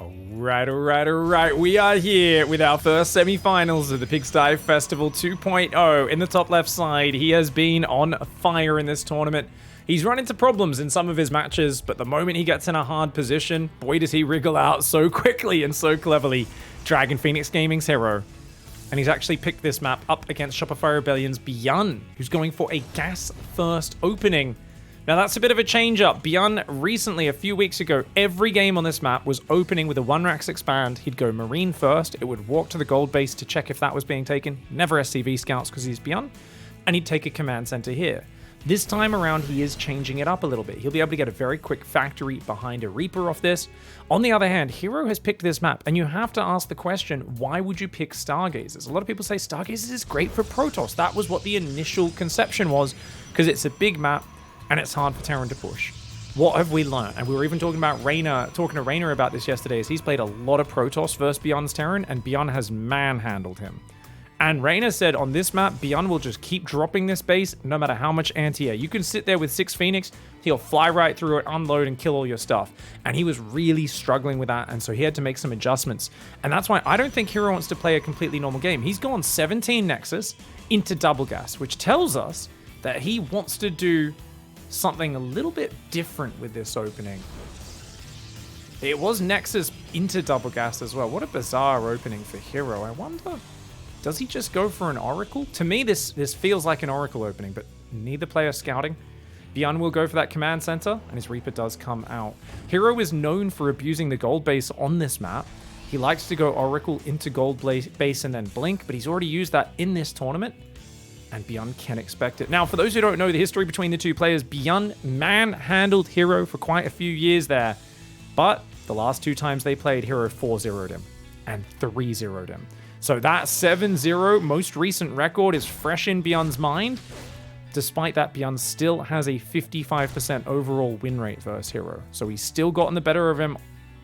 Alright. We are here with our first semi-finals of the Pigsty Festival 2.0. In the top left side, he has been on fire in this tournament. He's run into problems in some of his matches, but the moment he gets in a hard position, boy does he wriggle out so quickly and so cleverly. Dragon Phoenix Gaming's hero. And he's actually picked this map up against Shopify Rebellion's BYUN, who's going for a gas-first opening. Now that's a bit of a change up. BYUN recently, a few weeks ago, every game on this map was opening with a 1-Rax expand. He'd go Marine first, it would walk to the gold base to check if that was being taken. Never SCV scouts because he's BYUN. And he'd take a command center here. This time around, he is changing it up a little bit. He'll be able to get a very quick factory behind a Reaper off this. On the other hand, Hero has picked this map, and you have to ask the question, why would you pick Stargazers? A lot of people say Stargazers is great for Protoss. That was what the initial conception was, because it's a big map, and it's hard for Terran to push. What have we learned? And we were even talking to Rainer about this yesterday, as he's played a lot of Protoss versus BYUN's Terran, and BYUN has manhandled him. And Rainer said on this map, BYUN will just keep dropping this base no matter how much anti-air. You can sit there with 6 Phoenix, he'll fly right through it, unload, and kill all your stuff. And he was really struggling with that, and so he had to make some adjustments. And that's why I don't think Hero wants to play a completely normal game. He's gone 17 Nexus into double gas, which tells us that he wants to do something a little bit different with this opening. It was Nexus into double gas as well. What a bizarre opening for Hero. I wonder, does he just go for an Oracle? To me, this feels like an Oracle opening, but neither player scouting. BYUN will go for that command center, and his Reaper does come out. Hero is known for abusing the gold base on this map. He likes to go Oracle into gold base and then blink, but he's already used that in this tournament, and BYUN can expect it. Now, for those who don't know the history between the two players, BYUN manhandled Hero for quite a few years there, but the last 2 times they played, Hero 4-0'd him and 3-0'd him. So that 7-0 most recent record is fresh in BYUN's mind. Despite that, BYUN still has a 55% overall win rate versus Hero. So he's still gotten the better of him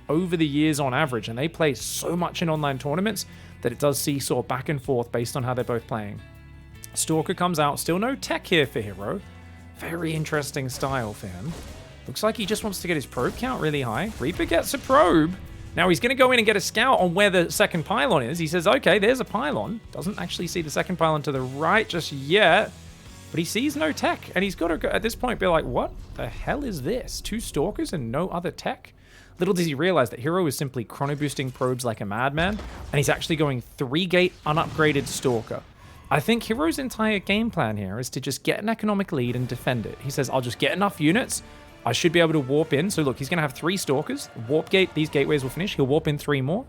over the years on average. And they play so much in online tournaments that it does seesaw back and forth based on how they're both playing. Stalker comes out. Still no tech here for Hero. Very interesting style for him. Looks like he just wants to get his probe count really high. Reaper gets a probe. Now he's going to go in and get a scout on where the second pylon is. He says, okay, there's a pylon. Doesn't actually see the second pylon to the right just yet. But he sees no tech. And he's got to, go, at this point, be like, what the hell is this? 2 stalkers and no other tech? Little does he realize that Hero is simply chrono boosting probes like a madman. And he's actually going 3-gate unupgraded stalker. I think Hero's entire game plan here is to just get an economic lead and defend it. He says, I'll just get enough units. I should be able to warp in. So look, he's going to have 3 stalkers. Warp gate, these gateways will finish. He'll warp in 3 more.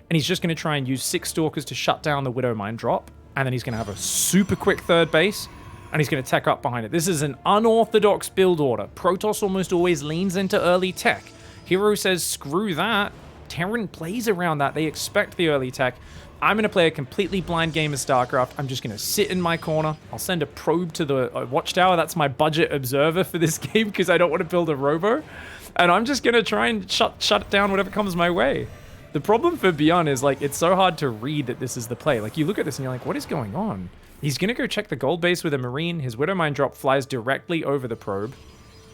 And he's just going to try and use 6 stalkers to shut down the Widow Mine drop. And then he's going to have a super quick third base. And he's going to tech up behind it. This is an unorthodox build order. Protoss almost always leans into early tech. Hero says, screw that. Terran plays around that. They expect the early tech. I'm going to play a completely blind game of StarCraft. I'm just going to sit in my corner. I'll send a probe to the watchtower. That's my budget observer for this game because I don't want to build a robo. And I'm just going to try and shut down whatever comes my way. The problem for BYUN is, like, it's so hard to read that this is the play. Like, you look at this and you're like, what is going on? He's going to go check the gold base with a Marine. His Widow Mine drop flies directly over the probe.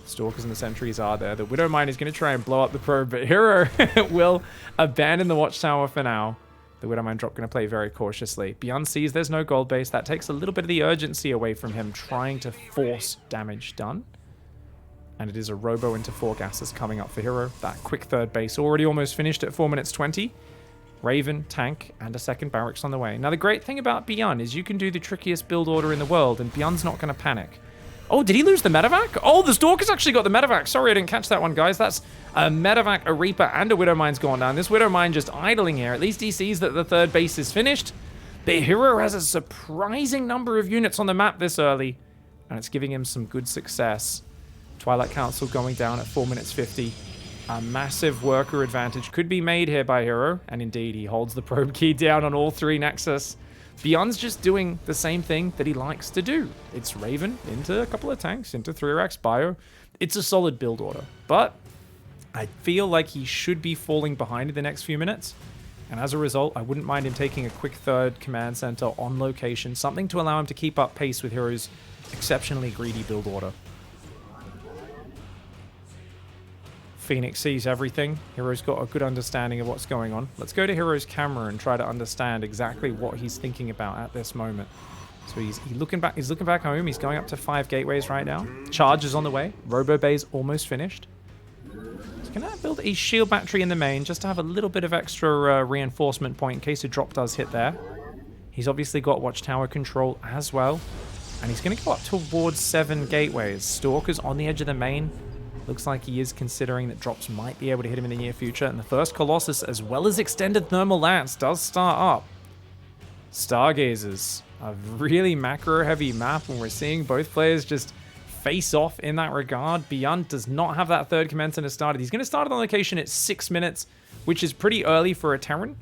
Stalkers and the sentries are there. The Widow Mine is going to try and blow up the probe, but Hero will abandon the watchtower for now. The Widow Mine drop going to play very cautiously. BYUN sees there's no gold base. That takes a little bit of the urgency away from him trying to force damage done. And it is a robo into 4 gases coming up for Hero. That quick third base already almost finished at 4 minutes 20. Raven, tank, and a second barracks on the way. Now the great thing about BYUN is you can do the trickiest build order in the world and BYUN's not going to panic. Oh, did he lose the medevac? Oh, the Stalker's actually got the medevac. Sorry, I didn't catch that one, guys. That's a medevac, a Reaper, and a Widow Mine's gone down. This Widow Mine just idling here. At least he sees that the third base is finished. The Hero has a surprising number of units on the map this early, and it's giving him some good success. Twilight Council going down at 4 minutes 50. A massive worker advantage could be made here by Hero, and indeed, he holds the probe key down on all 3 Nexus. BYUN's just doing the same thing that he likes to do. It's Raven into a couple of tanks, into 3-Rax bio. It's a solid build order, but I feel like he should be falling behind in the next few minutes. And as a result, I wouldn't mind him taking a quick third command center on location, something to allow him to keep up pace with Hero's exceptionally greedy build order. Phoenix sees everything. Hero's got a good understanding of what's going on. Let's go to Hero's camera and try to understand exactly what he's thinking about at this moment. So he's looking back home. He's going up to 5 gateways right now. Charge is on the way. Robo Bay's almost finished. He's going to build a shield battery in the main just to have a little bit of extra reinforcement point in case a drop does hit there. He's obviously got watchtower control as well. And he's going to go up towards 7 gateways. Stalker's on the edge of the main. Looks like he is considering that drops might be able to hit him in the near future. And the first Colossus, as well as extended thermal lance, does start up. Stargazers, a really macro-heavy map, and we're seeing both players just face off in that regard. BYUN does not have that third command center started. He's going to start on location at 6 minutes, which is pretty early for a Terran.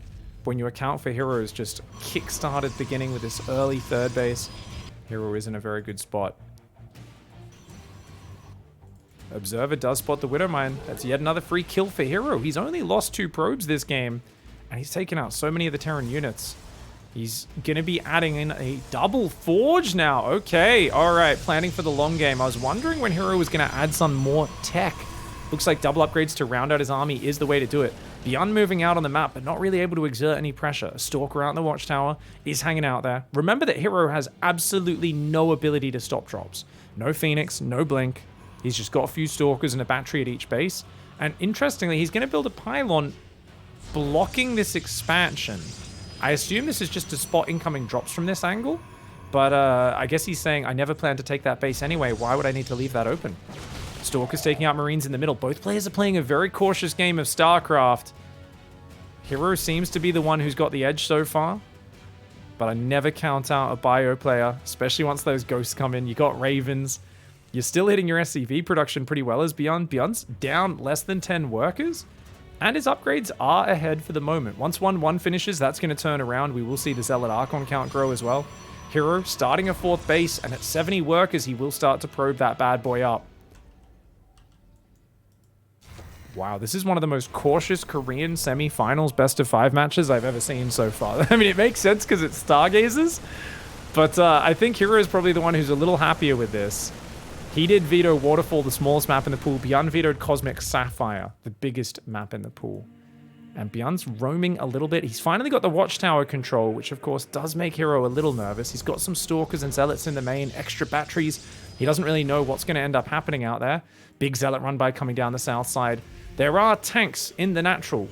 When you account for Hero's just kick-started beginning with this early third base, Hero is in a very good spot. Observer does spot the Widow Mine. That's yet another free kill for Hero. He's only lost 2 probes this game, and he's taken out so many of the Terran units. He's going to be adding in a double forge now. Okay, all right, planning for the long game. I was wondering when Hero was going to add some more tech. Looks like double upgrades to round out his army is the way to do it. BYUN moving out on the map, but not really able to exert any pressure. A Stalker out in the watchtower is hanging out there. Remember that Hero has absolutely no ability to stop drops. No Phoenix, no Blink. He's just got a few Stalkers and a battery at each base. And interestingly, he's going to build a pylon blocking this expansion. I assume this is just to spot incoming drops from this angle. But I guess he's saying, I never plan to take that base anyway. Why would I need to leave that open? Stalker's taking out Marines in the middle. Both players are playing a very cautious game of StarCraft. Hero seems to be the one who's got the edge so far. But I never count out a bio player, especially once those ghosts come in. You got Ravens. You're still hitting your SCV production pretty well as BYUN. BYUN's down less than 10 workers. And his upgrades are ahead for the moment. Once 1-1 finishes, that's going to turn around. We will see the Zealot Archon count grow as well. Hero starting a 4th base, and at 70 workers, he will start to probe that bad boy up. Wow, this is one of the most cautious Korean semi-finals best-of-5 matches I've ever seen so far. I mean, it makes sense because it's Stargazers, but I think Hero is probably the one who's a little happier with this. He did veto Waterfall, the smallest map in the pool. BYUN vetoed Cosmic Sapphire, the biggest map in the pool. And BYUN's roaming a little bit. He's finally got the Watchtower control, which of course does make Hero a little nervous. He's got some Stalkers and Zealots in the main, extra batteries. He doesn't really know what's going to end up happening out there. Big Zealot run by coming down the south side. There are tanks in the natural,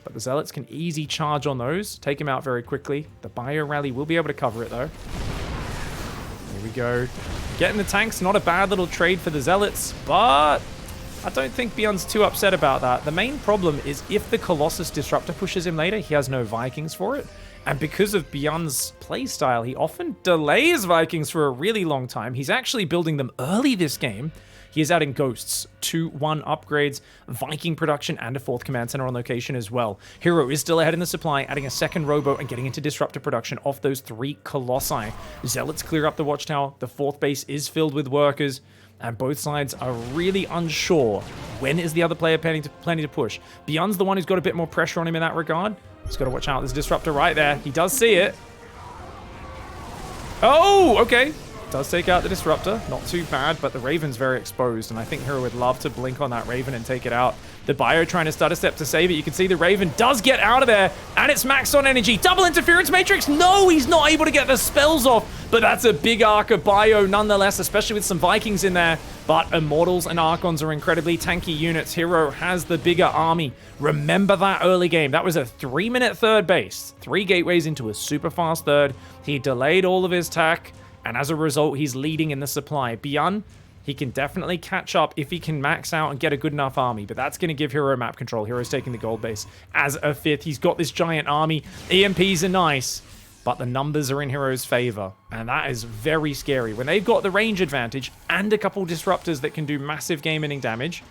but the Zealots can easy charge on those, take him out very quickly. The Bio Rally will be able to cover it though. Here we go. Getting the tanks, not a bad little trade for the Zealots, but I don't think BYUN's too upset about that. The main problem is if the Colossus Disruptor pushes him later, he has no Vikings for it. And because of BYUN's playstyle, he often delays Vikings for a really long time. He's actually building them early this game. He is adding Ghosts, 2-1 upgrades, Viking production, and a 4th command center on location as well. Hero is still ahead in the supply, adding a 2nd Robo and getting into Disruptor production off those 3 Colossi. Zealots clear up the Watchtower, the 4th base is filled with workers, and both sides are really unsure when is the other player planning to push. BYUN's the one who's got a bit more pressure on him in that regard. He's got to watch out, there's Disruptor right there. He does see it. Oh, okay. Does take out the Disruptor. Not too bad, but the Raven's very exposed, and I think Hero would love to blink on that Raven and take it out. The Bio trying to stutter step to save it. You can see the Raven does get out of there, and it's maxed on energy. Double Interference Matrix. No, he's not able to get the spells off, but that's a big arc of Bio nonetheless, especially with some Vikings in there. But Immortals and Archons are incredibly tanky units. Hero has the bigger army. Remember that early game. That was a 3-minute third base. 3 gateways into a super fast third. He delayed all of his tech. And as a result, he's leading in the supply. BYUN, he can definitely catch up if he can max out and get a good enough army. But that's going to give Hero map control. Hero's taking the gold base as a 5th. He's got this giant army. EMPs are nice, but the numbers are in Hero's favor. And that is very scary. When they've got the range advantage and a couple disruptors that can do massive game-ending damage,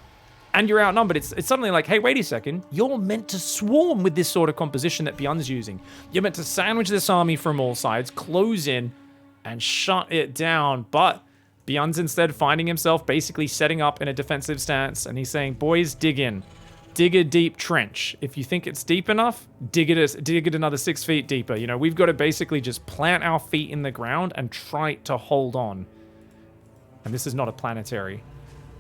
and you're outnumbered, it's suddenly like, hey, wait a second. You're meant to swarm with this sort of composition that BYUN's using. You're meant to sandwich this army from all sides, close in, and shut it down. But BYUN's instead finding himself basically setting up in a defensive stance, and he's saying, boys, dig in. Dig a deep trench. If you think it's deep enough, dig it another 6 feet deeper. You know, we've got to basically just plant our feet in the ground and try to hold on. And this is not a planetary.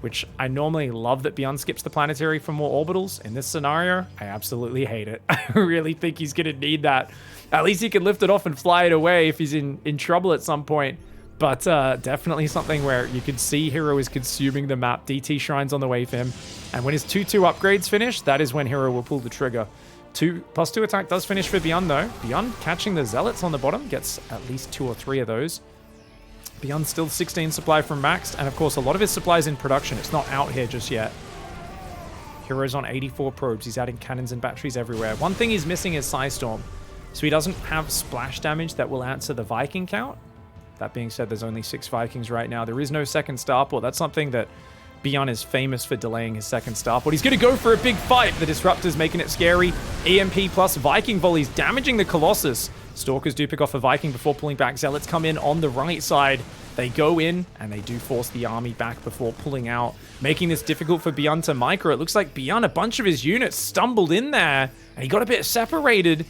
which I normally love that BYUN skips the planetary for more orbitals. In this scenario, I absolutely hate it. I really think he's going to need that. At least he can lift it off and fly it away if he's in trouble at some point. But definitely something where you can see Hero is consuming the map. DT Shrine's on the way for him. And when his 2-2 upgrades finish, that is when Hero will pull the trigger. 2+2 attack does finish for BYUN though. BYUN catching the Zealots on the bottom, gets at least 2 or 3 of those. BYUN still 16 supply from maxed, and of course a lot of his supply is in production. It's not out here just yet. Hero's on 84 probes. He's adding cannons and batteries everywhere. One thing he's missing is Psystorm. So he doesn't have splash damage that will answer the Viking count. That being said, there's only 6 Vikings right now. There is no second starport. That's something that BYUN is famous for delaying his second starport. He's going to go for a big fight. The Disruptor's making it scary. EMP plus Viking volleys damaging the Colossus. Stalkers do pick off a Viking before pulling back. Zealots come in on the right side. They go in, and they do force the army back before pulling out, making this difficult for BYUN to micro. It looks like BYUN, a bunch of his units stumbled in there, and he got a bit separated.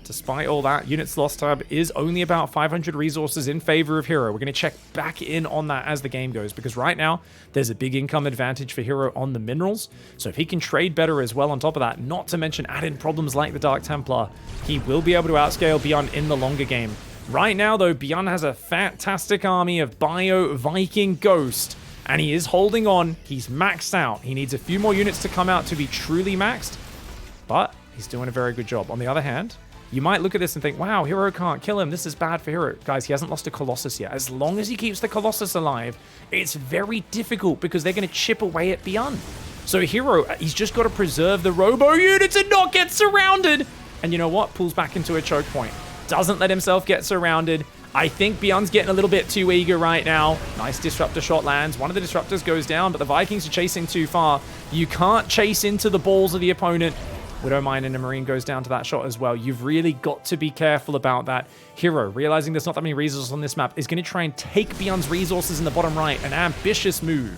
Despite all that, units lost tab is only about 500 resources in favor of Hero. We're going to check back in on that as the game goes, because right now, there's a big income advantage for Hero on the minerals. So if he can trade better as well on top of that, not to mention add in problems like the Dark Templar, he will be able to outscale BYUN in the longer game. Right now, though, BYUN has a fantastic army of Bio, Viking, Ghost, and he is holding on. He's maxed out. He needs a few more units to come out to be truly maxed, but he's doing a very good job. On the other hand, you might look at this and think, wow, Hero can't kill him. This is bad for Hero. Guys, he hasn't lost a Colossus yet. As long as he keeps the Colossus alive, it's very difficult because they're going to chip away at BYUN. So Hero, he's just got to preserve the Robo units and not get surrounded. And you know what? Pulls back into a choke point. Doesn't let himself get surrounded. I think BYUN's getting a little bit too eager right now. Nice Disruptor shot lands. One of the Disruptors goes down, but the Vikings are chasing too far. You can't chase into the balls of the opponent. Widowmine and a Marine goes down to that shot as well. You've really got to be careful about that. Hero, realizing there's not that many resources on this map, is going to try and take BYUN's resources in the bottom right. An ambitious move.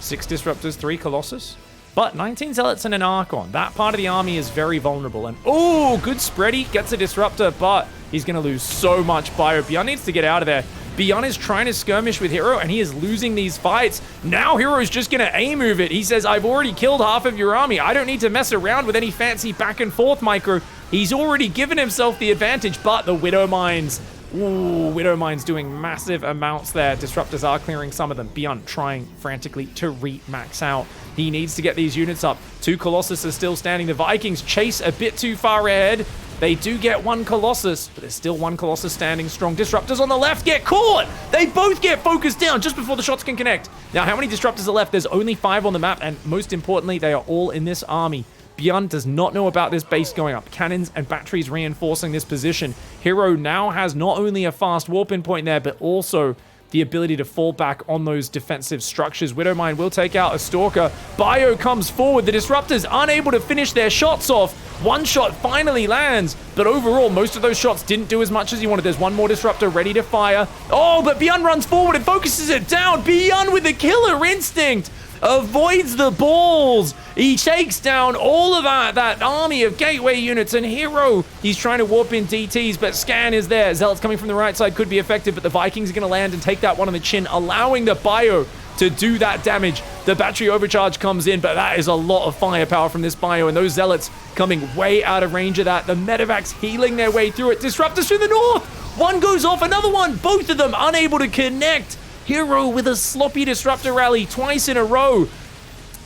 6 Disruptors, 3 Colossus. But 19 Zealots and an Archon. That part of the army is very vulnerable. And, oh, good spready. Gets a Disruptor, but he's going to lose so much bio. BYUN needs to get out of there. BYUN is trying to skirmish with Hero, and he is losing these fights. Now Hero's just going to A-move it. He says, I've already killed half of your army. I don't need to mess around with any fancy back and forth micro. He's already given himself the advantage, but the Widow Mines... Ooh, Widowmine's doing massive amounts there. Disruptors are clearing some of them. BYUN trying frantically to re-max out. He needs to get these units up. 2 Colossus are still standing. The Vikings chase a bit too far ahead. They do get 1 Colossus, but there's still 1 Colossus standing strong. Disruptors on the left get caught. They both get focused down just before the shots can connect. Now, how many Disruptors are left? There's only 5 on the map, and most importantly, they are all in this army. BYUN does not know about this base going up. Cannons and batteries reinforcing this position. Hero now has not only a fast warp-in point there, but also the ability to fall back on those defensive structures. Widowmine will take out a Stalker. Bio comes forward. The Disruptors unable to finish their shots off. 1 shot finally lands, but overall, most of those shots didn't do as much as he wanted. There's 1 more Disruptor ready to fire. Oh, but BYUN runs forward and focuses it down. BYUN with the killer instinct avoids the balls. He takes down all of that army of gateway units, and Hero, he's trying to warp in DTs, but Scan is there. Zealots coming from the right side could be effective, but the Vikings are going to land and take that one on the chin, allowing the Bio to do that damage. The battery overcharge comes in, but that is a lot of firepower from this Bio, and those Zealots coming way out of range of that. The Medivacs healing their way through it. Disruptors to the north. 1 goes off, another one. Both of them unable to connect. Hero with a sloppy Disruptor rally twice in a row.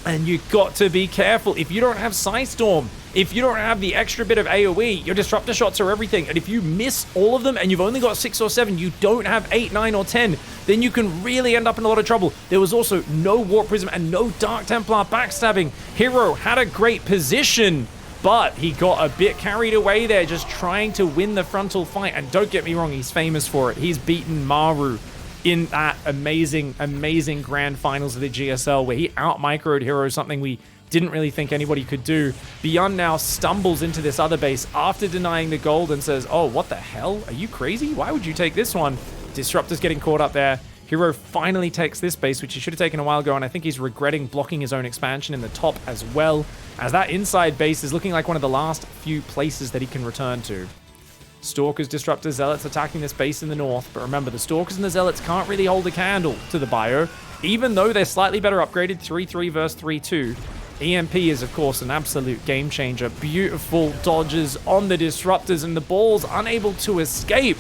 And you've got to be careful. If you don't have Psystorm, if you don't have the extra bit of AoE, your Disruptor shots are everything. And if you miss all of them and you've only got 6 or 7, you don't have 8, 9, or 10, then you can really end up in a lot of trouble. There was also no Warp Prism and no Dark Templar backstabbing. Hero had a great position, but he got a bit carried away there just trying to win the frontal fight. And don't get me wrong, he's famous for it. He's beaten Maru in that amazing, amazing grand finals of the GSL where he out-microed Hero, something we didn't really think anybody could do. BYUN now stumbles into this other base after denying the gold and says, oh, what the hell? Are you crazy? Why would you take this one? Disruptor's getting caught up there. Hero finally takes this base, which he should have taken a while ago, and I think he's regretting blocking his own expansion in the top as well, as that inside base is looking like one of the last few places that he can return to. Stalkers, Disruptors, Zealots attacking this base in the north. But remember, the Stalkers and the Zealots can't really hold a candle to the Bio. Even though they're slightly better upgraded, 3-3 versus 3-2, EMP is, of course, an absolute game changer. Beautiful dodges on the disruptors, and the ball's unable to escape.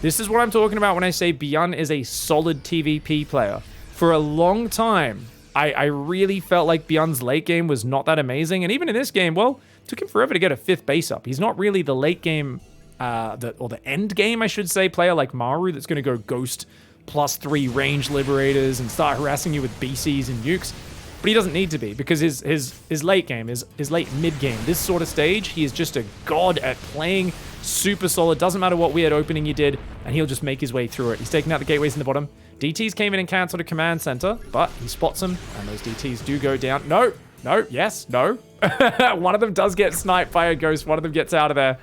This is what I'm talking about when I say BYUN is a solid TvP player. For a long time, I really felt like BYUN's late game was not that amazing. And even in this game, well, it took him forever to get a 5th base up. He's not really the late game, or the end game, I should say, player like Maru that's going to go Ghost +3 range liberators and start harassing you with BCs and nukes. But he doesn't need to be, because his late game, his late mid game, this sort of stage, he is just a god at playing super solid. Doesn't matter what weird opening you did, and he'll just make his way through it. He's taking out the gateways in the bottom. DTs came in and canceled a command center, but he spots them, and those DTs do go down. No, yes, no. One of them does get sniped by a ghost. One of them gets out of there.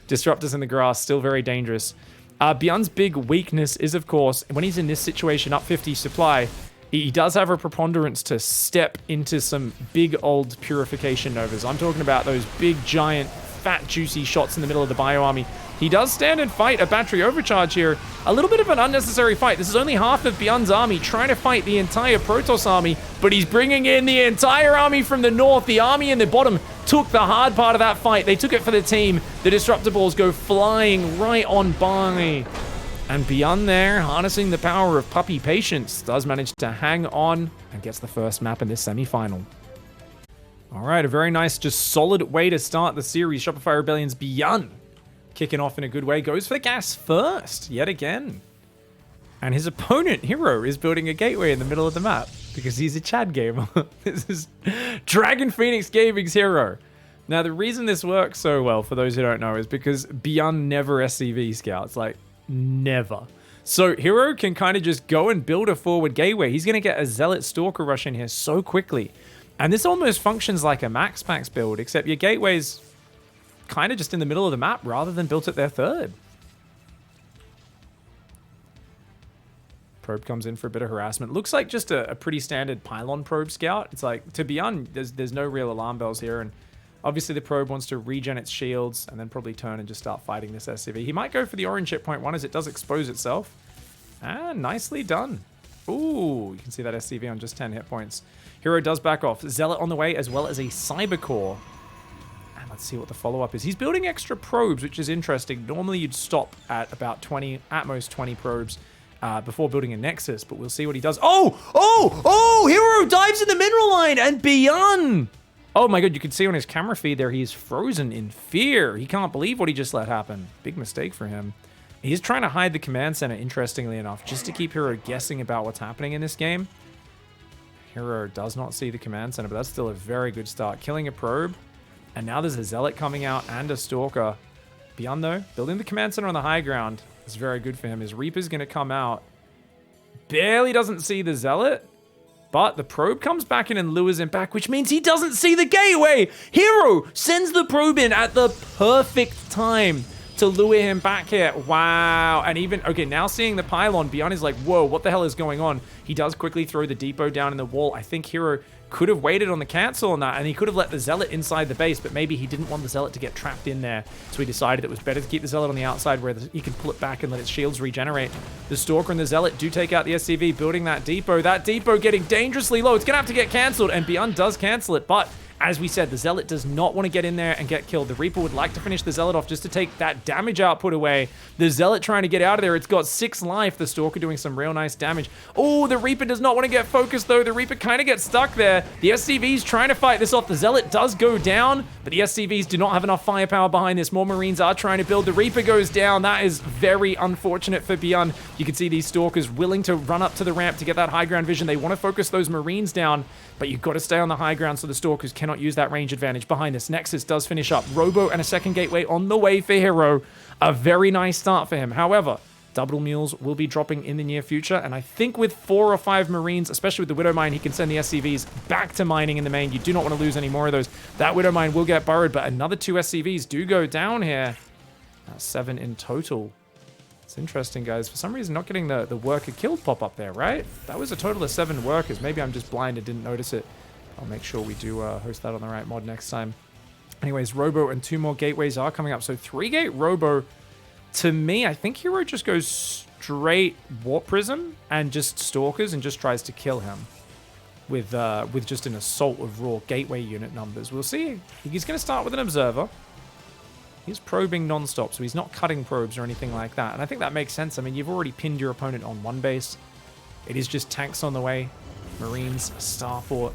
Disruptors in the grass, still very dangerous. BYUN's big weakness is, of course, when he's in this situation, up 50 supply, he does have a preponderance to step into some big old purification novas. I'm talking about those big, giant, fat, juicy shots in the middle of the bio army. He does stand and fight a battery overcharge here. A little bit of an unnecessary fight. This is only half of BYUN's army trying to fight the entire Protoss army, but he's bringing in the entire army from the north. The army in the bottom took the hard part of that fight. They took it for the team. The disruptor balls go flying right on by. And BYUN there, harnessing the power of puppy patience, does manage to hang on and gets the first map in this semi-final. All right, a very nice, just solid way to start the series. Shopify Rebellion's BYUN kicking off in a good way. Goes for the gas first, yet again. And his opponent, Hero, is building a gateway in the middle of the map because he's a Chad gamer. This is Dragon Phoenix Gaming's Hero. Now, the reason this works so well, for those who don't know, is because BYUN never SCV scouts. Like, never. So Hero can kind of just go and build a forward gateway. He's going to get a Zealot Stalker rush in here so quickly. And this almost functions like a max build, except your gateway's kind of just in the middle of the map rather than built at their third. Probe comes in for a bit of harassment. Looks like just a pretty standard pylon probe scout. It's like, to be honest, there's no real alarm bells here. And obviously the probe wants to regen its shields and then probably turn and just start fighting this SCV. He might go for the orange hit point one as it does expose itself. And nicely done. Ooh, you can see that SCV on just 10 hit points. Hero does back off. Zealot on the way, as well as a Cyber Core. And let's see what the follow-up is. He's building extra probes, which is interesting. Normally you'd stop at about 20, at most 20 probes before building a Nexus, but we'll see what he does. Oh! Hero dives in the mineral line and BYUN! Oh my god, you can see on his camera feed there, he's frozen in fear. He can't believe what he just let happen. Big mistake for him. He's trying to hide the command center, interestingly enough, just to keep Hero guessing about what's happening in this game. Hero does not see the command center, but that's still a very good start. Killing a probe, and now there's a Zealot coming out and a Stalker. BYUN, though, building the command center on the high ground is very good for him. His Reaper's going to come out. Barely doesn't see the Zealot, but the probe comes back in and lures him back, which means he doesn't see the gateway. Hero sends the probe in at the perfect time to lure him back here. Wow. And even, okay, now seeing the pylon, BYUN is like, whoa, what the hell is going on? He does quickly throw the depot down in the wall. I think Hero could have waited on the cancel on that, and he could have let the Zealot inside the base, but maybe he didn't want the Zealot to get trapped in there. So he decided it was better to keep the Zealot on the outside where he can pull it back and let its shields regenerate. The Stalker and the Zealot do take out the SCV, building that depot. That depot getting dangerously low. It's going to have to get canceled, and BYUN does cancel it, but as we said, the Zealot does not want to get in there and get killed. The Reaper would like to finish the Zealot off just to take that damage output away. The Zealot trying to get out of there. It's got 6 life. The Stalker doing some real nice damage. Oh, the Reaper does not want to get focused, though. The Reaper kind of gets stuck there. The SCV's trying to fight this off. The Zealot does go down, but the SCVs do not have enough firepower behind this. More Marines are trying to build. The Reaper goes down. That is very unfortunate for BYUN. You can see these Stalkers willing to run up to the ramp to get that high ground vision. They want to focus those Marines down, but you've got to stay on the high ground so the Stalkers cannot use that range advantage. Behind this, Nexus does finish up. Robo and a second gateway on the way for Hero. A very nice start for him. However, double mules will be dropping in the near future, and I think with 4 or 5 Marines, especially with the Widow Mine, he can send the SCVs back to mining in the main. You do not want to lose any more of those. That Widow Mine will get burrowed, but another 2 SCVs do go down here. That's 7 in total. It's interesting, guys. For some reason, not getting the worker killed pop up there, right? That was a total of 7 workers. Maybe I'm just blind and didn't notice it. I'll make sure we do host that on the right mod next time. Anyways, Robo and 2 more gateways are coming up. So 3-gate Robo. To me, I think Hero just goes straight Warp Prism and just Stalkers and just tries to kill him with just an assault of raw gateway unit numbers. We'll see. He's going to start with an Observer. He's probing non-stop, so he's not cutting probes or anything like that. And I think that makes sense. I mean, you've already pinned your opponent on one base. It is just tanks on the way. Marines, Starport.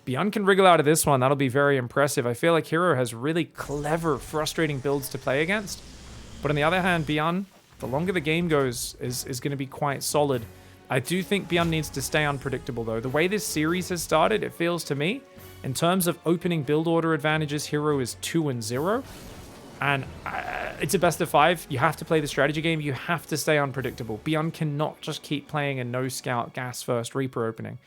BYUN can wriggle out of this one. That'll be very impressive. I feel like Hero has really clever, frustrating builds to play against. But on the other hand, BYUN, the longer the game goes, is going to be quite solid. I do think BYUN needs to stay unpredictable, though. The way this series has started, it feels to me, in terms of opening build order advantages, Hero is 2-0. And it's a best of 5. You have to play the strategy game. You have to stay unpredictable. BYUN cannot just keep playing a no-scout, gas-first Reaper opening.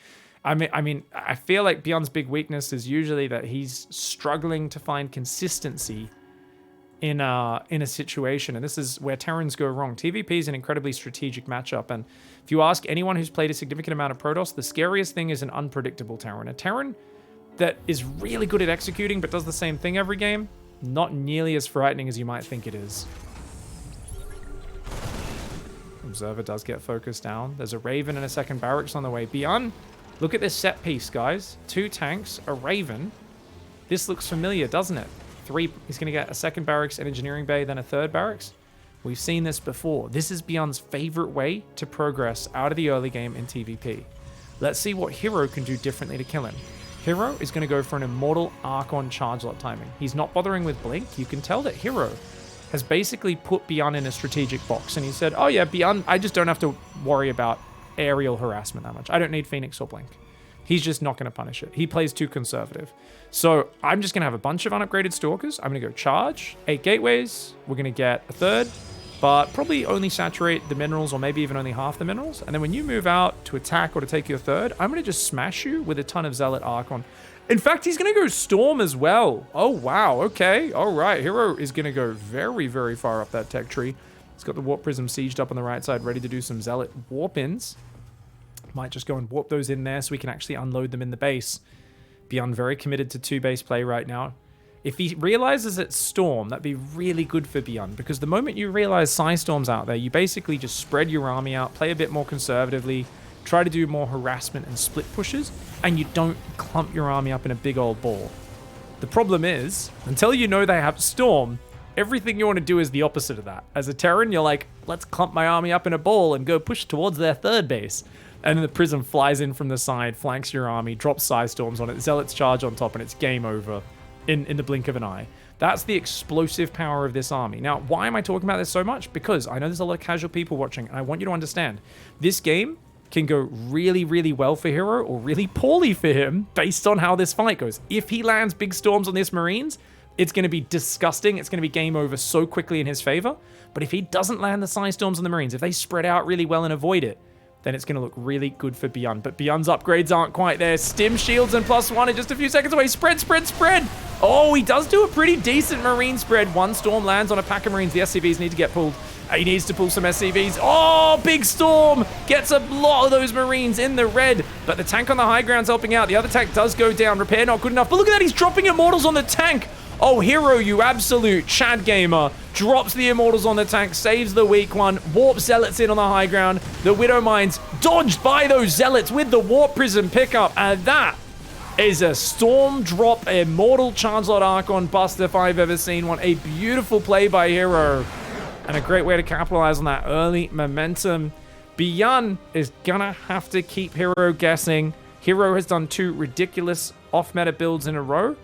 I mean, I feel like BYUN's big weakness is usually that he's struggling to find consistency in a situation, and this is where Terrans go wrong. TvP is an incredibly strategic matchup, and if you ask anyone who's played a significant amount of Protoss, the scariest thing is an unpredictable Terran. A Terran that is really good at executing but does the same thing every game, not nearly as frightening as you might think it is. Observer does get focused down. There's a Raven and a second barracks on the way. BYUN, look at this set piece, guys. 2 tanks, a Raven. This looks familiar, doesn't it? 3, he's going to get a second barracks, an engineering bay, then a third barracks. We've seen this before. This is BYUN's favorite way to progress out of the early game in TvP. Let's see what Hero can do differently to kill him. Hero is going to go for an Immortal Archon charge lot timing. He's not bothering with Blink. You can tell that Hero has basically put BYUN in a strategic box, and he said, oh yeah, BYUN, I just don't have to worry about aerial harassment that much. I don't need Phoenix or Blink. He's just not going to punish it. He plays too conservative. So I'm just going to have a bunch of unupgraded Stalkers. I'm going to go charge, 8 gateways. We're going to get a third, but probably only saturate the minerals, or maybe even only half the minerals. And then when you move out to attack or to take your third, I'm going to just smash you with a ton of Zealot Archon. In fact, he's going to go Storm as well. Oh, wow. Okay. All right. Hero is going to go very, very far up that tech tree. He's got the Warp Prism sieged up on the right side, ready to do some Zealot Warp-ins. Might just go and warp those in there so we can actually unload them in the base. BYUN very committed to 2-base play right now. If he realizes it's Storm, that'd be really good for BYUN, because the moment you realize Psystorm's out there, you basically just spread your army out, play a bit more conservatively, try to do more harassment and split pushes, and you don't clump your army up in a big old ball. The problem is, until you know they have Storm, everything you want to do is the opposite of that. As a Terran, you're like, let's clump my army up in a ball and go push towards their third base. And then the Prism flies in from the side, flanks your army, drops Psystorms on it, Zealots charge on top, and it's game over in the blink of an eye. That's the explosive power of this army. Now, why am I talking about this so much? Because I know there's a lot of casual people watching, and I want you to understand, this game can go really, really well for Hero or really poorly for him based on how this fight goes. If he lands big storms on this Marines, it's going to be disgusting. It's going to be game over so quickly in his favor. But if he doesn't land the Psystorms on the Marines, if they spread out really well and avoid it, then it's going to look really good for BYUN. But BYUN's upgrades aren't quite there. Stim shields and +1 in just a few seconds away. Spread, spread, spread. Oh, he does do a pretty decent Marine spread. 1 Storm lands on a pack of Marines. The SCVs need to get pulled. He needs to pull some SCVs. Oh, big Storm gets a lot of those Marines in the red. But the tank on the high ground's helping out. The other tank does go down. Repair not good enough. But look at that. He's dropping Immortals on the tank. Oh, Hero, you absolute Chad gamer. Drops the Immortals on the tank, saves the weak one, warps Zealots in on the high ground. The Widow Mines dodged by those Zealots with the Warp Prism pickup. And that is a Storm drop Immortal Chancellor Archon bust if I've ever seen one. A beautiful play by Hero. And a great way to capitalize on that early momentum. BYUN is gonna have to keep Hero guessing. Hero has done 2 ridiculous off-meta builds in a row.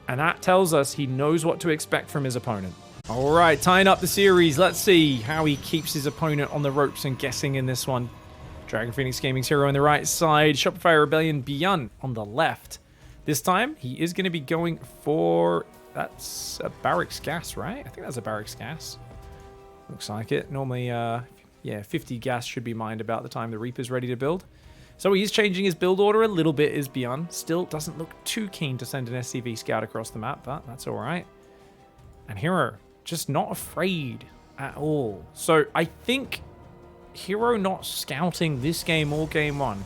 And that tells us he knows what to expect from his opponent. All right, tying up the series. Let's see how he keeps his opponent on the ropes and guessing in this one. Dragon Phoenix Gaming's Hero on the right side. Shopify Rebellion BYUN on the left. This time, he is going to be going for... That's a Barracks Gas, right? I think that's a Barracks Gas. Looks like it. Normally, yeah, 50 gas should be mined about the time the Reaper's ready to build. So he's changing his build order a little bit, is BYUN. Still doesn't look too keen to send an SCV scout across the map, but that's all right. And Hero, just not afraid at all. So I think Hero not scouting this game or game 1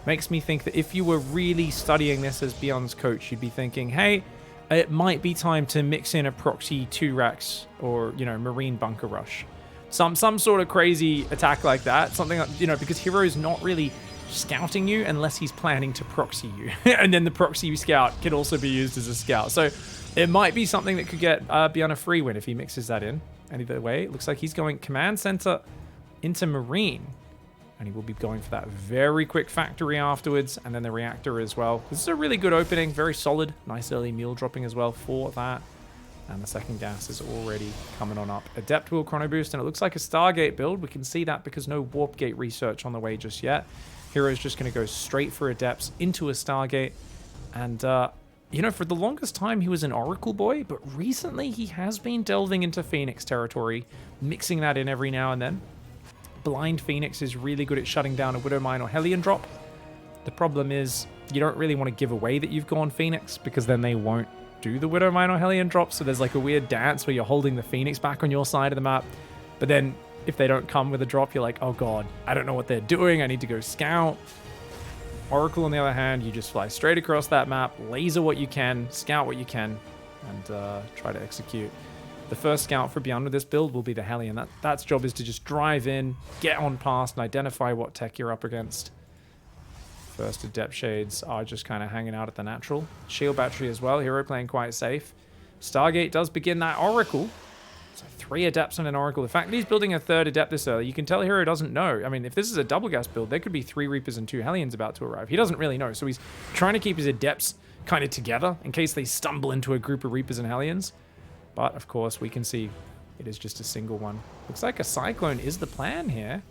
makes me think that if you were really studying this as BYUN's coach, you'd be thinking, hey, it might be time to mix in a proxy 2 racks or, you know, Marine bunker rush. Some sort of crazy attack like that. Something like, you know, because Hero is not really scouting you unless he's planning to proxy you. And then the proxy scout can also be used as a scout. So it might be something that could get BYUN a free win if he mixes that in. And either way, it looks like he's going command center into Marine. And he will be going for that very quick factory afterwards, and then the reactor as well. This is a really good opening, very solid. Nice early mule dropping as well for that. And the second gas is already coming on up. Adept will chrono boost, and it looks like a Stargate build. We can see that because no warp gate research on the way just yet. Hero's just going to go straight for Adepts into a Stargate. And, you know, for the longest time, he was an Oracle boy, but recently he has been delving into Phoenix territory, mixing that in every now and then. Blind Phoenix is really good at shutting down a Widow Mine or Hellion drop. The problem is you don't really want to give away that you've gone Phoenix, because then they won't do the Widow Mine or Hellion drop. So there's like a weird dance where you're holding the Phoenix back on your side of the map. But then if they don't come with a drop, you're like, oh god, I don't know what they're doing. I need to go scout. Oracle, on the other hand, you just fly straight across that map, laser what you can, scout what you can, and try to execute. The first scout for BYUN with this build will be the Hellion. That's job is to just drive in, get on past, and identify what tech you're up against. First Adept Shades are just kind of hanging out at the natural. Shield Battery as well. Hero playing quite safe. Stargate does begin that Oracle. So 3 Adepts and an Oracle. The fact that he's building a 3rd Adept this early, you can tell Hero doesn't know. I mean, if this is a double gas build, there could be 3 Reapers and 2 Hellions about to arrive. He doesn't really know, so he's trying to keep his Adepts kind of together in case they stumble into a group of Reapers and Hellions. But, of course, we can see it is just a single one. Looks like a Cyclone is the plan here.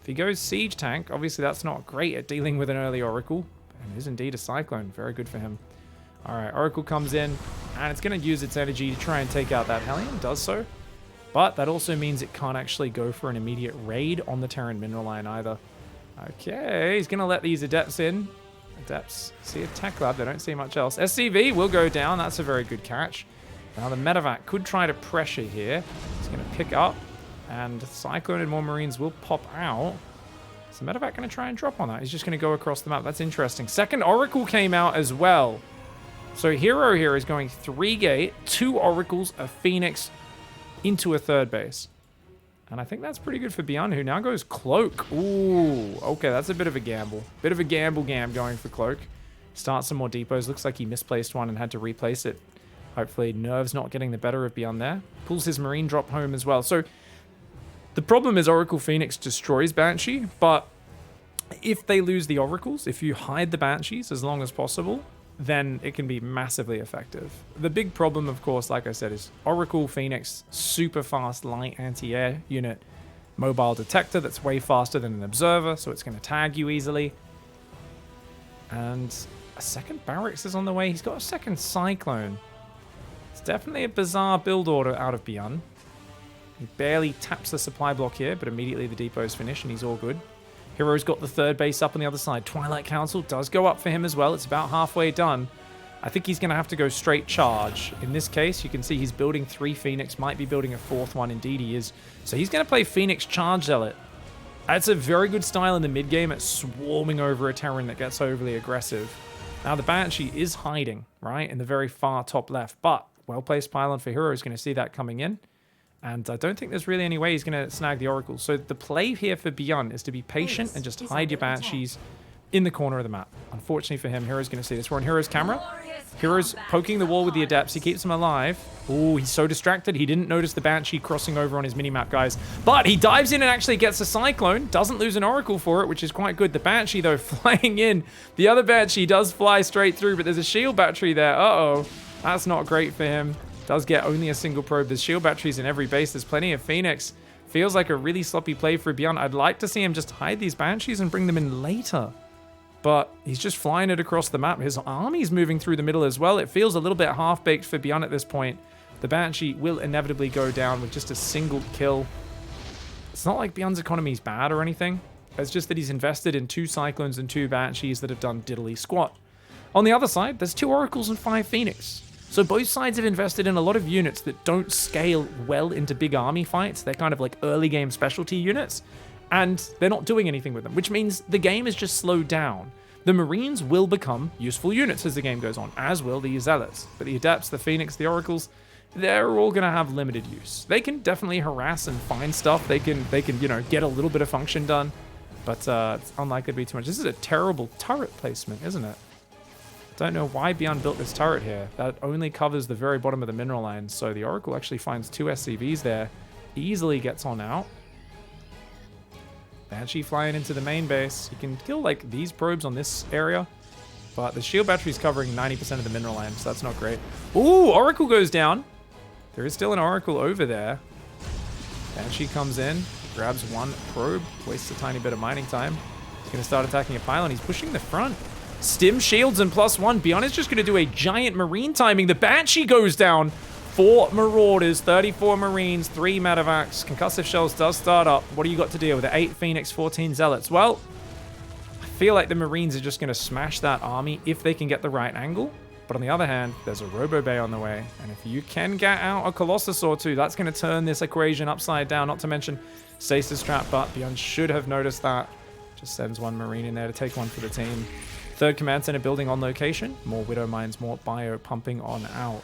If he goes Siege Tank, obviously that's not great at dealing with an early Oracle. And it is indeed a Cyclone. Very good for him. Alright, Oracle comes in, and it's going to use its energy to try and take out that Hellion. Does so. But that also means it can't actually go for an immediate raid on the Terran Mineral Line either. Okay, he's going to let these Adepts in. Adepts see a Tech Lab. They don't see much else. SCV will go down. That's a very good catch. Now the Medevac could try to pressure here. He's going to pick up, and Cyclone and more Marines will pop out. Is the Medevac going to try and drop on that? He's just going to go across the map. That's interesting. Second Oracle came out as well. So Hero here is going 3 gate, 2 Oracles, a Phoenix into a 3rd base. And I think that's pretty good for BYUN, who now goes Cloak. Ooh, okay, that's a bit of a gamble. Bit of a gamble going for Cloak. Starts some more depots. Looks like he misplaced one and had to replace it. Hopefully Nerve's not getting the better of BYUN there. Pulls his Marine drop home as well. So the problem is Oracle Phoenix destroys Banshee, but if they lose the Oracles, if you hide the Banshees as long as possible, then it can be massively effective. The big problem, of course, like I said, is Oracle Phoenix, super fast light anti-air unit, mobile detector that's way faster than an observer, so it's going to tag you easily. And a second Barracks is on the way. He's got a second Cyclone. It's definitely a bizarre build order out of BYUN. He barely taps the supply block here, but immediately the depot's finished and he's all good. Hero's got the 3rd base up on the other side. Twilight Council does go up for him as well. It's about halfway done. I think he's going to have to go straight charge. In this case, you can see he's building 3 Phoenix, might be building a 4th one. Indeed he is. So he's going to play Phoenix Charge Zealot. That's a very good style in the mid-game at swarming over a Terran that gets overly aggressive. Now the Banshee is hiding, right, in the very far top left, but well-placed pylon for Hero is going to see that coming in. And I don't think there's really any way he's going to snag the Oracle. So the play here for BYUN is to be patient and just hide your Banshees in the corner of the map. Unfortunately for him, Hero's going to see this. We're on Hero's camera. Hero's poking the wall with the Adepts. He keeps them alive. Oh, he's so distracted. He didn't notice the Banshee crossing over on his minimap, guys. But he dives in and actually gets a Cyclone. Doesn't lose an Oracle for it, which is quite good. The Banshee, though, flying in. The other Banshee does fly straight through, but there's a shield battery there. Uh-oh. That's not great for him. Does get only a single probe. There's shield batteries in every base. There's plenty of Phoenix. Feels like a really sloppy play for BYUN. I'd like to see him just hide these Banshees and bring them in later. But he's just flying it across the map. His army's moving through the middle as well. It feels a little bit half-baked for BYUN at this point. The Banshee will inevitably go down with just a single kill. It's not like BYUN's economy is bad or anything. It's just that he's invested in 2 Cyclones and 2 Banshees that have done diddly squat. On the other side, there's 2 Oracles and 5 Phoenix. So both sides have invested in a lot of units that don't scale well into big army fights. They're kind of like early game specialty units, and they're not doing anything with them, which means the game is just slowed down. The Marines will become useful units as the game goes on, as will the Zealots. But the Adepts, the Phoenix, the Oracles, they're all going to have limited use. They can definitely harass and find stuff. They can, you know, get a little bit of function done, but it's unlikely to be too much. This is a terrible turret placement, isn't it? Don't know why BYUN built this turret here. That only covers the very bottom of the mineral line, so the Oracle actually finds 2 SCVs there. Easily gets on out. Banshee flying into the main base. You can kill, like, these probes on this area, but the shield battery's covering 90% of the mineral line, so that's not great. Ooh, Oracle goes down. There is still an Oracle over there. Banshee comes in, grabs 1 probe, wastes a tiny bit of mining time. He's going to start attacking a pylon. He's pushing the front. Stim shields and +1. BYUN is just going to do a giant marine timing. The Banshee goes down. 4 Marauders, 34 Marines, 3 Medevacs. Concussive Shells does start up. What do you got to deal with? 8 Phoenix, 14 Zealots. Well, I feel like the Marines are just going to smash that army if they can get the right angle. But on the other hand, there's a Robo Bay on the way. And if you can get out a Colossus or 2, that's going to turn this equation upside down. Not to mention Stasis Trap, but BYUN should have noticed that. Just sends 1 Marine in there to take 1 for the team. 3rd Command Center building on location. More Widow Mines, more Bio pumping on out.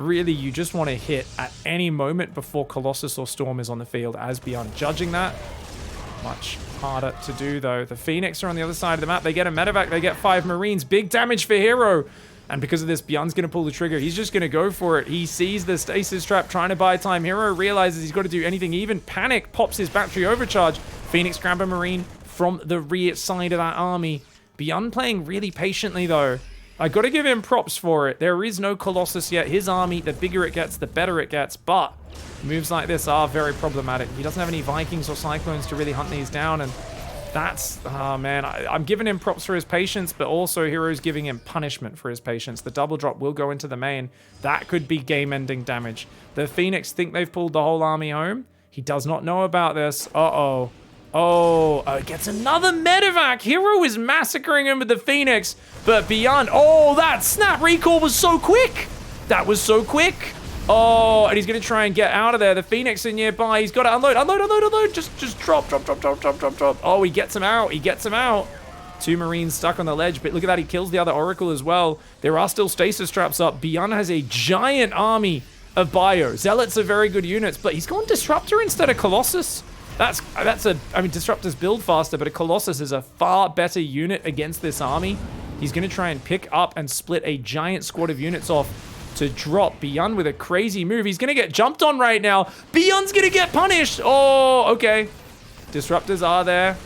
Really, you just want to hit at any moment before Colossus or Storm is on the field as BYUN. Judging that, much harder to do, though. The Phoenix are on the other side of the map. They get a Medevac. They get 5 Marines. Big damage for Hero. And because of this, BYUN's going to pull the trigger. He's just going to go for it. He sees the Stasis Trap trying to buy time. Hero realizes he's got to do anything. Even Panic pops his battery overcharge. Phoenix grab a Marine from the rear side of that army. BYUN playing really patiently, though. I got to give him props for it. There is no Colossus yet. His army, the bigger it gets, the better it gets. But moves like this are very problematic. He doesn't have any Vikings or Cyclones to really hunt these down. And that's, oh man, I'm giving him props for his patience, but also Hero's giving him punishment for his patience. The double drop will go into the main. That could be game-ending damage. The Phoenix think they've pulled the whole army home. He does not know about this. Uh-oh. Oh, it gets another Medevac. Hero is massacring him with the Phoenix, but BYUN, oh, that snap recall was so quick. That was so quick. Oh, and he's going to try and get out of there. The Phoenix in nearby. He's got to unload, unload, unload, unload. Just drop, drop, drop, drop, drop, drop, drop. Oh, he gets him out. He gets him out. 2 Marines stuck on the ledge, but look at that. He kills the other Oracle as well. There are still Stasis Traps up. BYUN has a giant army of Bio. Zealots are very good units, but he's gone Disruptor instead of Colossus. I mean, Disruptors build faster, but a Colossus is a far better unit against this army. He's going to try and pick up and split a giant squad of units off to drop. BYUN with a crazy move. He's going to get jumped on right now. BYUN's going to get punished. Oh, okay. Disruptors are there.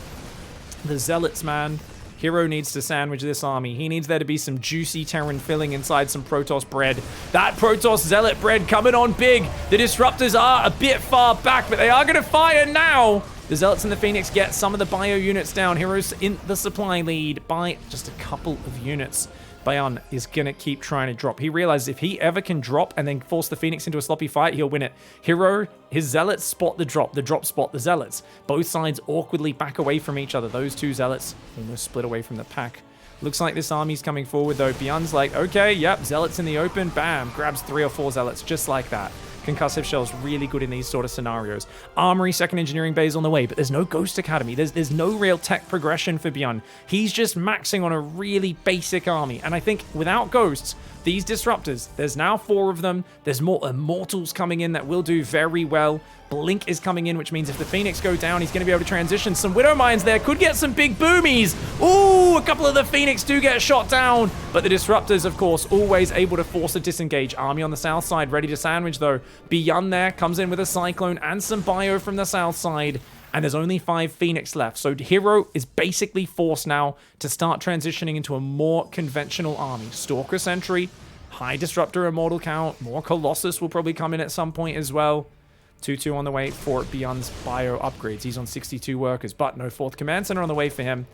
The Zealots, man. Hero needs to sandwich this army. He needs there to be some juicy Terran filling inside some Protoss bread. That Protoss Zealot bread coming on big. The Disruptors are a bit far back, but they are going to fire now. The Zealots and the Phoenix get some of the Bio units down. Hero's in the supply lead by just a couple of units. BYUN is going to keep trying to drop. He realizes if he ever can drop and then force the Phoenix into a sloppy fight, he'll win it. Hero, his Zealots spot the drop spot the Zealots. Both sides awkwardly back away from each other. Those 2 Zealots almost split away from the pack. Looks like this army's coming forward, though. BYUN's like, okay, yep, Zealots in the open. Bam, grabs 3 or 4 Zealots just like that. Concussive Shell's really good in these sort of scenarios. Armory, 2nd Engineering Bay is on the way, but there's no Ghost Academy. There's no real tech progression for BYUN. He's just maxing on a really basic army. And I think without Ghosts, these Disruptors, there's now 4 of them. There's more Immortals coming in that will do very well. Blink is coming in, which means if the Phoenix go down, he's going to be able to transition. Some Widow Mines there could get some big boomies. Ooh, a couple of the Phoenix do get shot down. But the Disruptors, of course, always able to force a disengage. Army on the south side, ready to sandwich, though. BYUN there comes in with a Cyclone and some Bio from the south side. And there's only 5 Phoenix left. So Hero is basically forced now to start transitioning into a more conventional army. Stalker Sentry, high Disruptor Immortal count. More Colossus will probably come in at some point as well. 2-2 on the way for BYUN's Bio upgrades. He's on 62 workers, but no 4th Command Center on the way for him.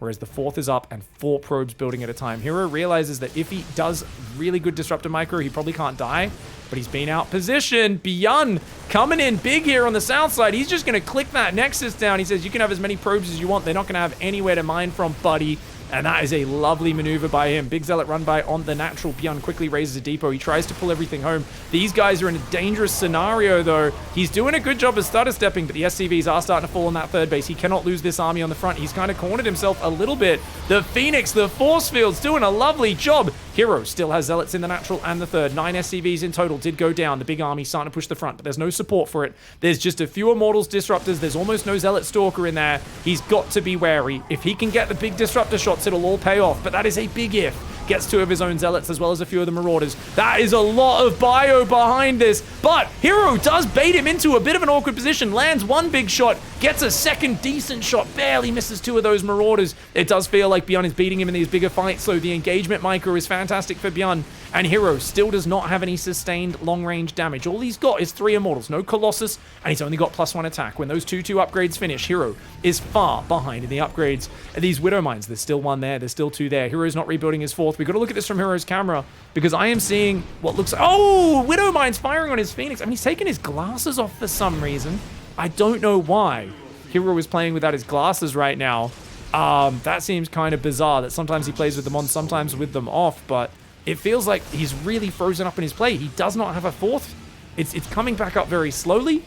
Whereas the 4th is up and 4 probes building at a time. Hero realizes that if he does really good Disruptor Micro, he probably can't die. But he's been out positioned. BYUN coming in big here on the south side. He's just going to click that Nexus down. He says, you can have as many probes as you want. They're not going to have anywhere to mine from, buddy. And that is a lovely maneuver by him. Big Zealot run by on the natural. BYUN quickly raises a depot. He tries to pull everything home. These guys are in a dangerous scenario, though. He's doing a good job of stutter stepping, but the SCVs are starting to fall on that 3rd base. He cannot lose this army on the front. He's kind of cornered himself a little bit. The Phoenix, the force field's doing a lovely job. Hero still has Zealots in the natural and the third. 9 SCVs in total did go down. The big army starting to push the front, but there's no support for it. There's just a few Immortals Disruptors. There's almost no Zealot Stalker in there. He's got to be wary. If he can get the big Disruptor shots, it'll all pay off, but that is a big if. Gets 2 of his own Zealots as well as a few of the Marauders. That is a lot of bio behind this, but Hero does bait him into a bit of an awkward position. Lands 1 big shot, gets a second decent shot, barely misses 2 of those Marauders. It does feel like BYUN is beating him in these bigger fights, so the engagement micro is fantastic for BYUN, and Hero still does not have any sustained long-range damage. All he's got is 3 Immortals, no Colossus, and he's only got +1 attack. When those 2/2 upgrades finish, Hero is far behind in the upgrades. And these Widow Mines, there's still 1 there, there's still 2 there. Hero's not rebuilding his 4th. We've got to look at this from Hero's camera, because I am seeing what looks... Oh! Widow Mines firing on his Phoenix. I mean, he's taking his glasses off for some reason. I don't know why. Hero is playing without his glasses right now. That seems kind of bizarre, that sometimes he plays with them on, sometimes with them off, but it feels like he's really frozen up in his play. He does not have a 4th. It's coming back up very slowly.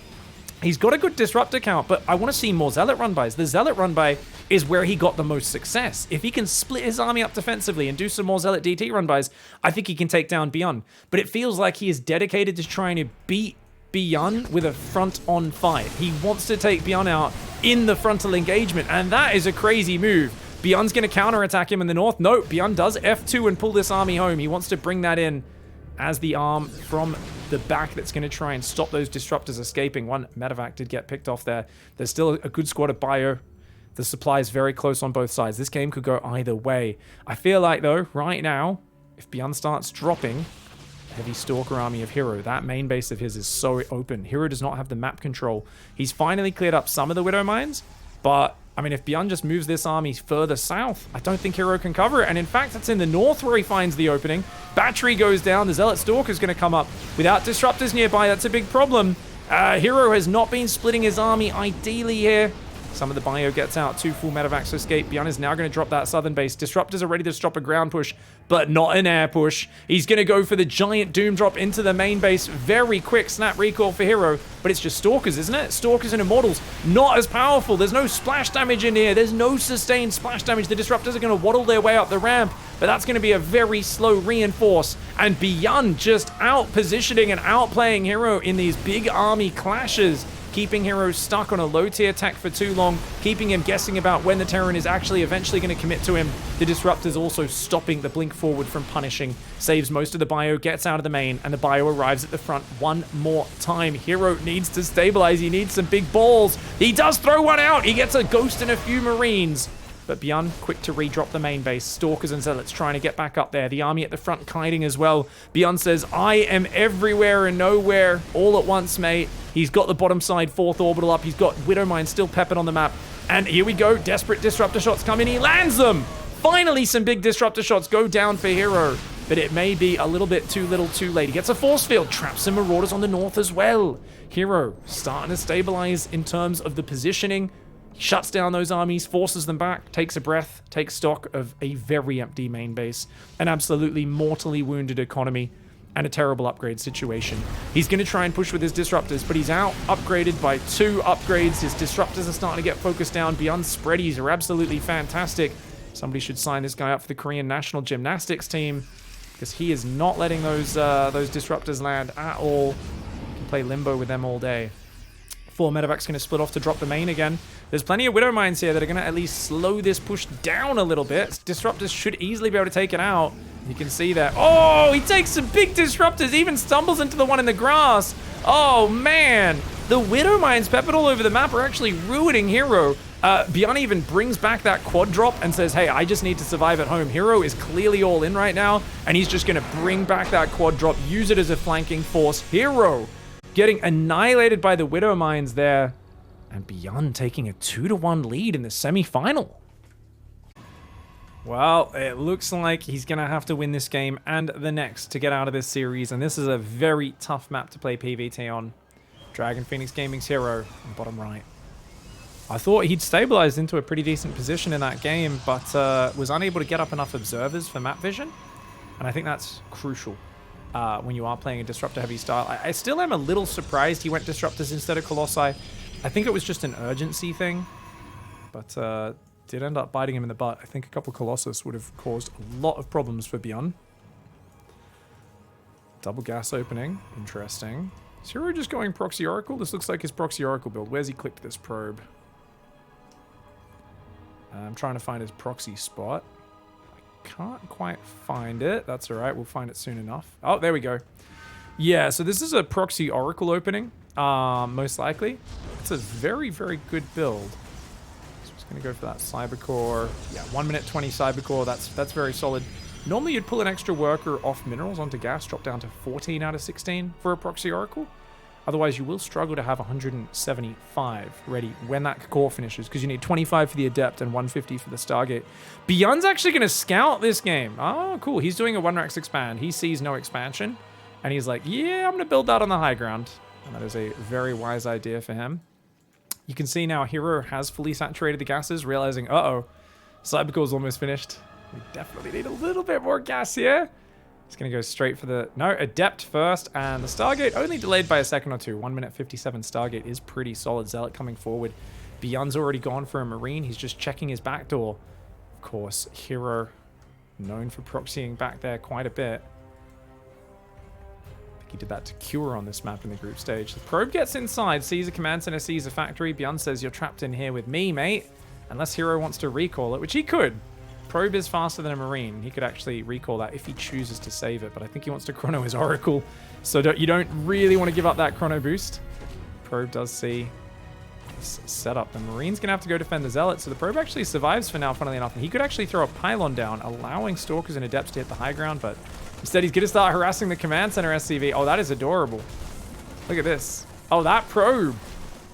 He's got a good Disruptor count, but I want to see more Zealot run-bys. The Zealot run-by is where he got the most success. If he can split his army up defensively and do some more Zealot DT run-bys, I think he can take down BYUN. But it feels like he is dedicated to trying to beat BYUN with a front-on fight. He wants to take BYUN out in the frontal engagement, and that is a crazy move. BYUN's going to counterattack him in the north. No, BYUN does F2 and pull this army home. He wants to bring that in as the arm from the back that's going to try and stop those Disruptors escaping. 1 medevac did get picked off there. There's still a good squad of bio. The supply is very close on both sides. This game could go either way. I feel like, though, right now, if BYUN starts dropping heavy Stalker army of Hero, that main base of his is so open. Hero does not have the map control. He's finally cleared up some of the Widow Mines, but I mean, if BYUN just moves this army further south, I don't think Hero can cover it. And in fact, it's in the north where he finds the opening. Battery goes down. The Zealot Stalker is going to come up. Without Disruptors nearby, that's a big problem. Hero has not been splitting his army ideally here. Some of the bio gets out. 2 full medevacs escape. BYUN is now going to drop that southern base. Disruptors are ready to stop a ground push, but not an air push. He's going to go for the giant doom drop into the main base. Very quick snap recall for Hero, but it's just Stalkers, isn't it? Stalkers and Immortals, not as powerful. There's no splash damage in here. There's no sustained splash damage. The Disruptors are going to waddle their way up the ramp, but that's going to be a very slow reinforce. And BYUN just out-positioning and outplaying Hero in these big army clashes, keeping Hero stuck on a low-tier tech for too long, keeping him guessing about when the Terran is actually eventually going to commit to him. The Disruptors also stopping the blink forward from punishing, saves most of the bio, gets out of the main, and the bio arrives at the front 1 more time. Hero needs to stabilize. He needs some big balls. He does throw 1 out. He gets a Ghost and a few Marines. But BYUN quick to redrop the main base. Stalkers and Zealots trying to get back up there. The army at the front kiting as well. BYUN says, I am everywhere and nowhere all at once, mate. He's got the bottom side 4th orbital up. He's got Widow Mine still peppered on the map. And here we go. Desperate Disruptor shots come in. He lands them. Finally, some big Disruptor shots go down for Hero. But it may be a little bit too little too late. He gets a force field. Traps some Marauders on the north as well. Hero starting to stabilize in terms of the positioning. Shuts down those armies, forces them back, takes a breath, takes stock of a very empty main base, an absolutely mortally wounded economy, and a terrible upgrade situation. He's going to try and push with his Disruptors, but he's out upgraded by 2 upgrades. His Disruptors are starting to get focused down. BYUN spreadies are absolutely fantastic. Somebody should sign this guy up for the Korean national gymnastics team, because he is not letting those Disruptors land at all. He can play limbo with them all day. 4 medevac's going to split off to drop the main again. There's plenty of Widow Mines here that are going to at least slow this push down a little bit. Disruptors should easily be able to take it out. You can see that. Oh, he takes some big Disruptors, even stumbles into the one in the grass. Oh, man. The Widow Mines peppered all over the map are actually ruining Hero. BYUN even brings back that quad drop and says, hey, I just need to survive at home. Hero is clearly all in right now, and he's just going to bring back that quad drop, use it as a flanking force. Hero getting annihilated by the Widow Mines there, and BYUN taking a 2-1 lead in the semi-final. Well, it looks like he's going to have to win this game and the next to get out of this series, and this is a very tough map to play PvT on. Dragon Phoenix Gaming's Hero in the bottom right. I thought he'd stabilized into a pretty decent position in that game, but was unable to get up enough observers for map vision, and I think that's crucial. When you are playing a Disruptor-heavy style. I still am a little surprised he went Disruptors instead of Colossi. I think it was just an urgency thing, but did end up biting him in the butt. I think a couple Colossus would have caused a lot of problems for BYUN. Double gas opening. Interesting. Is Hero just going Proxy Oracle? This looks like his Proxy Oracle build. Where's he clicked this probe? I'm trying to find his proxy spot. I can't quite find it. That's all right. We'll find it soon enough. Oh, there we go. Yeah, so this is a Proxy Oracle opening, most likely. It's a very, very good build. So just going to go for that Cybercore. Yeah, 1 minute 20 Cybercore. That's very solid. Normally, you'd pull an extra worker off minerals onto gas, drop down to 14 out of 16 for a Proxy Oracle. Otherwise, you will struggle to have 175 ready when that core finishes, because you need 25 for the Adept and 150 for the Stargate. BYUN's actually going to scout this game. Oh, cool. He's doing a 1-Rax expand. He sees no expansion, and he's like, yeah, I'm going to build that on the high ground. And that is a very wise idea for him. You can see now Hero has fully saturated the gases, realizing, uh-oh, Cybercore's almost finished. We definitely need a little bit more gas here. He's going to go straight for the... No, Adept first. And the Stargate only delayed by a second or two. 1 minute 57 Stargate is pretty solid. Zealot coming forward. BYUN's already gone for a Marine. He's just checking his back door. Of course, Hero known for proxying back there quite a bit. I think he did that to Cure on this map in the group stage. The probe gets inside, sees a command center, sees a factory. BYUN says, you're trapped in here with me, mate. Unless Hero wants to recall it, which he could. Probe is faster than a Marine. He could actually recall that if he chooses to save it, but I think he wants to chrono his Oracle, so you don't really want to give up that chrono boost. Probe does see this setup. The Marine's going to have to go defend the Zealot, so the Probe actually survives for now, funnily enough, and he could actually throw a Pylon down, allowing Stalkers and Adepts to hit the high ground, but instead he's going to start harassing the Command Center SCV. Oh, that is adorable. Look at this. Oh, that Probe.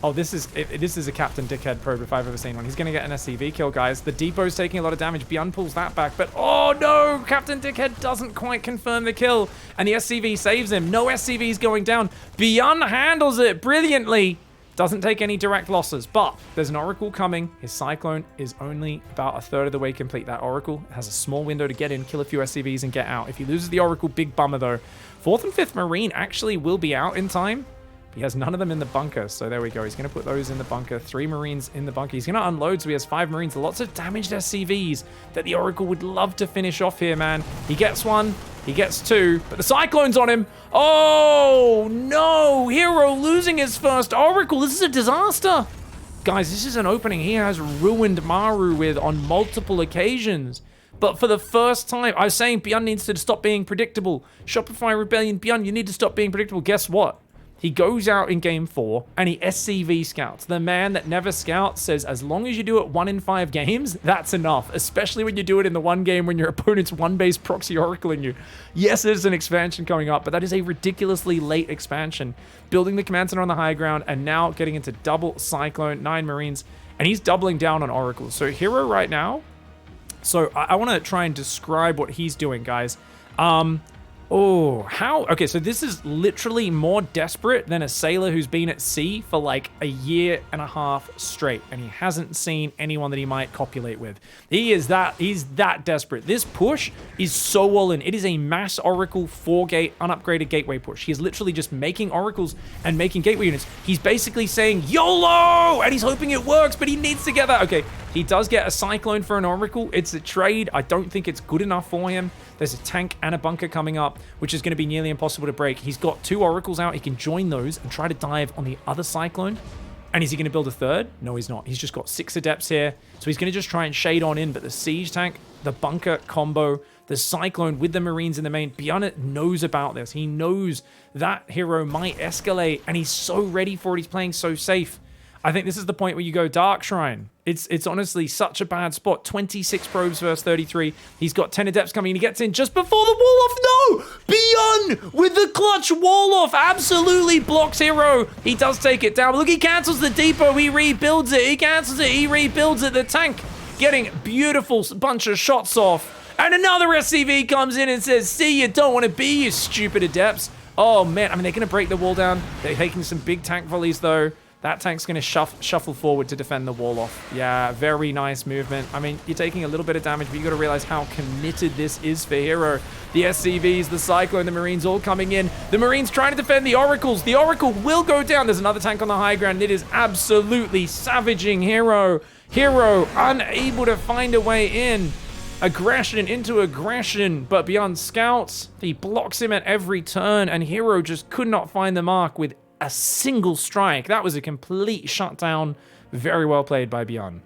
Oh, this is a Captain Dickhead probe if I've ever seen one. He's going to get an SCV kill, guys. The depot's taking a lot of damage. BYUN pulls that back, but oh no! Captain Dickhead doesn't quite confirm the kill, and the SCV saves him. No SCVs going down. BYUN handles it brilliantly. Doesn't take any direct losses, but there's an Oracle coming. His Cyclone is only about a third of the way complete. That Oracle has a small window to get in, kill a few SCVs, and get out. If he loses the Oracle, big bummer though. 4th and 5th Marine actually will be out in time. He has none of them in the bunker, so there we go. He's going to put those in the bunker. 3 Marines in the bunker. He's going to unload, so he has 5 Marines. Lots of damaged SCVs that the Oracle would love to finish off here, man. He gets 1. He gets 2. But the Cyclone's on him. Oh, no. Hero losing his first Oracle. This is a disaster. Guys, this is an opening he has ruined Maru with on multiple occasions. But for the first time, I was saying BYUN needs to stop being predictable. Shopify Rebellion, BYUN, you need to stop being predictable. Guess what? He goes out in game 4 and he SCV scouts. The man that never scouts says, as long as you do it 1 in 5 games, that's enough. Especially when you do it in the one game when your opponent's 1-base proxy oracling you. Yes, there's an expansion coming up, but that is a ridiculously late expansion. Building the command center on the high ground and now getting into double Cyclone, 9 Marines, and he's doubling down on Oracles. So Hero right now, so I want to try and describe what he's doing, guys. Oh, how? Okay, so this is literally more desperate than a sailor who's been at sea for like a year and a half straight, and he hasn't seen anyone that he might copulate with. He's that desperate. This push is so all in. It is a mass Oracle 4-gate unupgraded gateway push. He is literally just making Oracles and making gateway units. He's basically saying YOLO, and he's hoping it works, but he needs to get that. Okay, he does get a Cyclone for an Oracle. It's a trade. I don't think it's good enough for him. There's a tank and a bunker coming up, which is going to be nearly impossible to break. He's got 2 Oracles out. He can join those and try to dive on the other Cyclone. And is he going to build a 3rd? No, he's not. He's just got 6 Adepts here. So he's going to just try and shade on in. But the Siege tank, the bunker combo, the Cyclone with the Marines in the main, BYUN knows about this. He knows that Hero might escalate, and he's so ready for it. He's playing so safe. I think this is the point where you go Dark Shrine. It's honestly such a bad spot. 26 probes versus 33. He's got 10 Adepts coming, and he gets in just before the wall-off. No! BYUN with the clutch wall-off absolutely blocks Hero. He does take it down. Look, he cancels the depot. He rebuilds it. He cancels it. He rebuilds it. The tank getting beautiful bunch of shots off. And another SCV comes in and says, see, you don't want to be, you stupid Adepts. Oh, man. I mean, they're going to break the wall down. They're taking some big tank volleys, though. That tank's going to shuffle forward to defend the wall off. Yeah, very nice movement. I mean, you're taking a little bit of damage, but you got to realize how committed this is for Hero. The SCVs, the Cyclone, the Marines all coming in. The Marines trying to defend the Oracles. The Oracle will go down. There's another tank on the high ground. It is absolutely savaging Hero. Hero unable to find a way in. Aggression into aggression, but beyond scouts, he blocks him at every turn, and Hero just could not find the mark with a single strike. That was a complete shutdown. Very well played by BYUN.